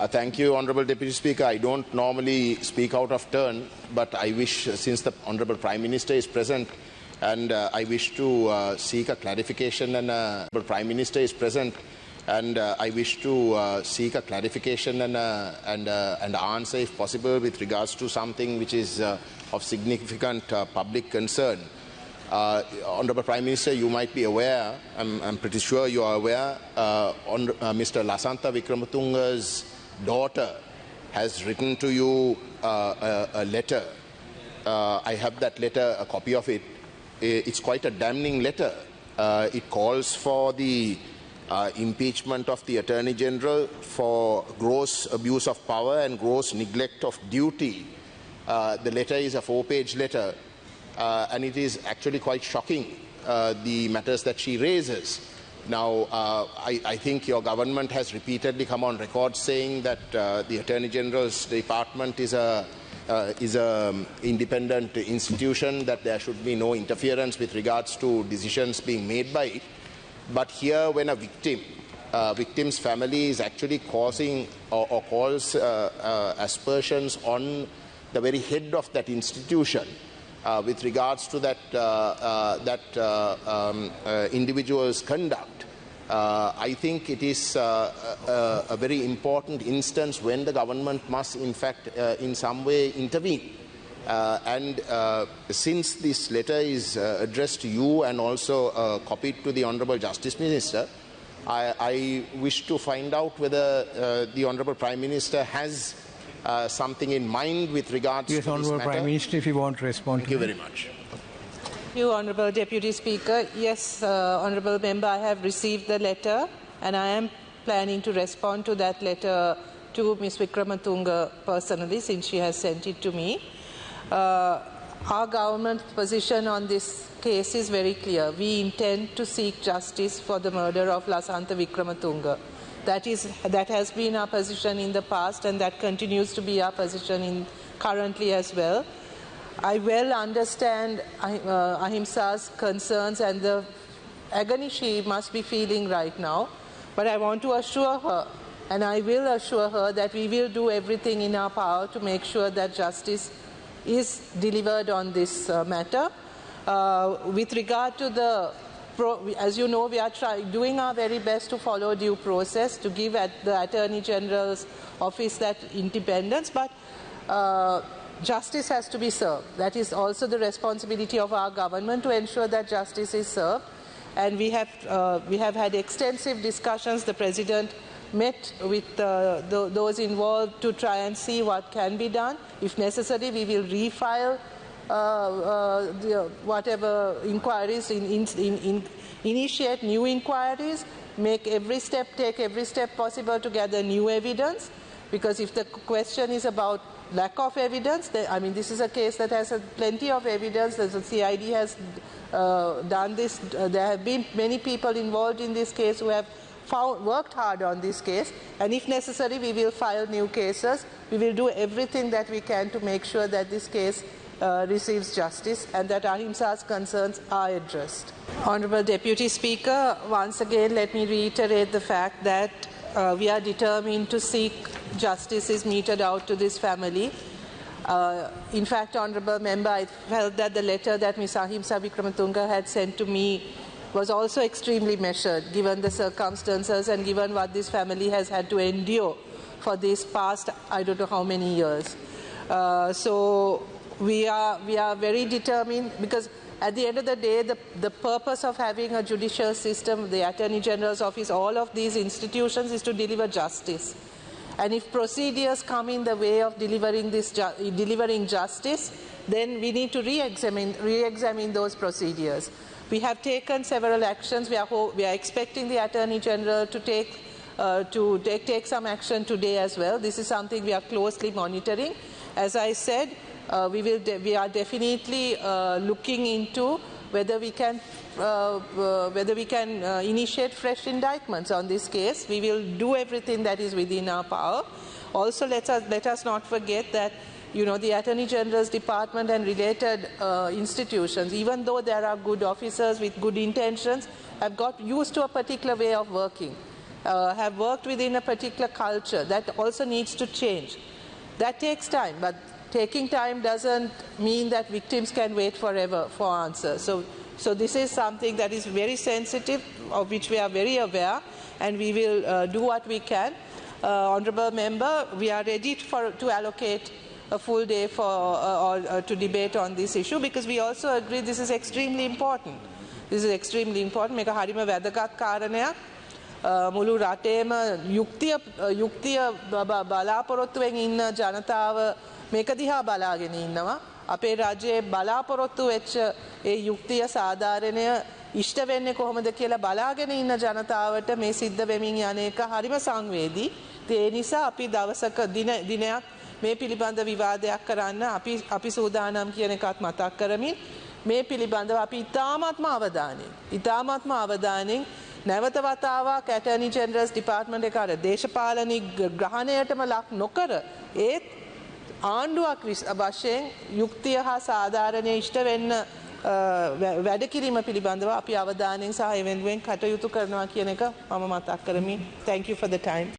Thank you, Honourable Deputy Speaker. I don't normally speak out of turn, but I wish, since the Honourable Prime Minister is present, and I wish to seek a clarification and Prime Minister is present, and I wish to seek a clarification and answer, if possible, with regards to something which is of significant public concern. Honourable Prime Minister, you might be aware, I'm pretty sure you are aware, Mr. Lasantha Wickrematunga's daughter has written to you a letter. I have that letter, a copy of it. It's quite a damning letter. It calls for the impeachment of the Attorney General for gross abuse of power and gross neglect of duty. The letter is a 4-page letter, and it is actually quite shocking, the matters that she raises. Now, I think your government has repeatedly come on record saying that the Attorney General's department is a independent institution, that there should be no interference with regards to decisions being made by it. But here, when a victim's family is actually causing or calls aspersions on the very head of that institution with regards to that individual's conduct, I think it is a very important instance when the government must, in fact, in some way intervene. And since this letter is addressed to you and also copied to the Honourable Justice Minister, I wish to find out whether the Honourable Prime Minister has something in mind with regards to this matter. Yes, Honourable Prime Minister, if you want to respond. Thank you very much. Thank you, Honourable Deputy Speaker. Yes, Honourable Member, I have received the letter and I am planning to respond to that letter to Ms. Wickrematunga personally, since she has sent it to me. Our government's position on this case is very clear. We intend to seek justice for the murder of Lasantha Wickrematunga. That has been our position in the past, and that continues to be our position currently as well. I well understand Ahimsa's concerns and the agony she must be feeling right now, but I want to assure her, and I will assure her, that we will do everything in our power to make sure that justice is delivered on this matter. With regard to as you know, we are doing our very best to follow due process, to give the Attorney General's office that independence, but justice has to be served. That is also the responsibility of our government, to ensure that justice is served. And we have had extensive discussions. The President met with those involved to try and see what can be done. If necessary, we will refile whatever inquiries, initiate new inquiries, take every step possible to gather new evidence. Because if the question is about lack of evidence, I mean, this is a case that has plenty of evidence. The CID has done this. There have been many people involved in this case who have worked hard on this case, and if necessary, we will file new cases. We will do everything that we can to make sure that this case receives justice and that Ahimsa's concerns are addressed. Honourable Deputy Speaker, once again, let me reiterate the fact that we are determined to seek justice is meted out to this family. In fact, Honourable Member, I felt that the letter that Ms. Ahimsa Wickrematunga had sent to me was also extremely measured, given the circumstances and given what this family has had to endure for these past, I don't know how many years. So we are very determined, because at the end of the day, the purpose of having a judicial system, the Attorney General's office, all of these institutions, is to deliver justice. And if procedures come in the way of delivering justice, then we need to re-examine those procedures. We have taken several actions. We are expecting the Attorney General to take some action today as well. This is something we are closely monitoring. As I said, we are definitely looking into whether we can initiate fresh indictments on this case. We will do everything that is within our power. Also, let us not forget that, you know, the Attorney General's Department and related institutions, even though there are good officers with good intentions, have got used to a particular way of working. have worked within a particular culture that also needs to change. That takes time, but taking time doesn't mean that victims can wait forever for answers. So this is something that is very sensitive, of which we are very aware, and we will do what we can. Honourable Member, we are ready to allocate a full day to debate on this issue, because we also agree this is extremely important. This is extremely important. මේක හරිම වැදගත් කාරණයක්. මුළු රටේම යුක්තිය බලාපොරොත්තුවෙන් ඉන්න ජනතාව මේක දිහා බලාගෙන ඉන්නවා. අපේ රජයේ බලාපොරොත්තු වෙච්ච ඒ යුක්තිය සාධාරණය ඉෂ්ට වෙන්නේ කොහොමද කියලා බලාගෙන ඉන්න ජනතාවට මේ සිද්ධ වෙමින් යන එක හරිම සංවේදී. ඒ නිසා අපි දවසක දිනයක් මේ පිළිබඳ විවාදයක් කරන්න අපි සූදානම් කියන එකත් මතක් කරමින් මේ පිළිබඳව අපි ඉතාමත්ම අවධානයෙන් නැවත වතාවක් ඇටර්නි ජෙනරල්ස් ඩිපාර්ට්මන්ට් එක අර දේශපාලනික ග්‍රහණයටම ලක් නොකර ඒත් ආණ්ඩුවක් වශයෙන් යුක්තිය හා සාධාරණය ඉෂ්ට වෙන්න වැඩ කිරීම පිළිබඳව අපි අවධානයෙන් සහ එවෙනුවෙන් කටයුතු කරනවා කියන එක මම මතක් කරමි. Thank you for the time.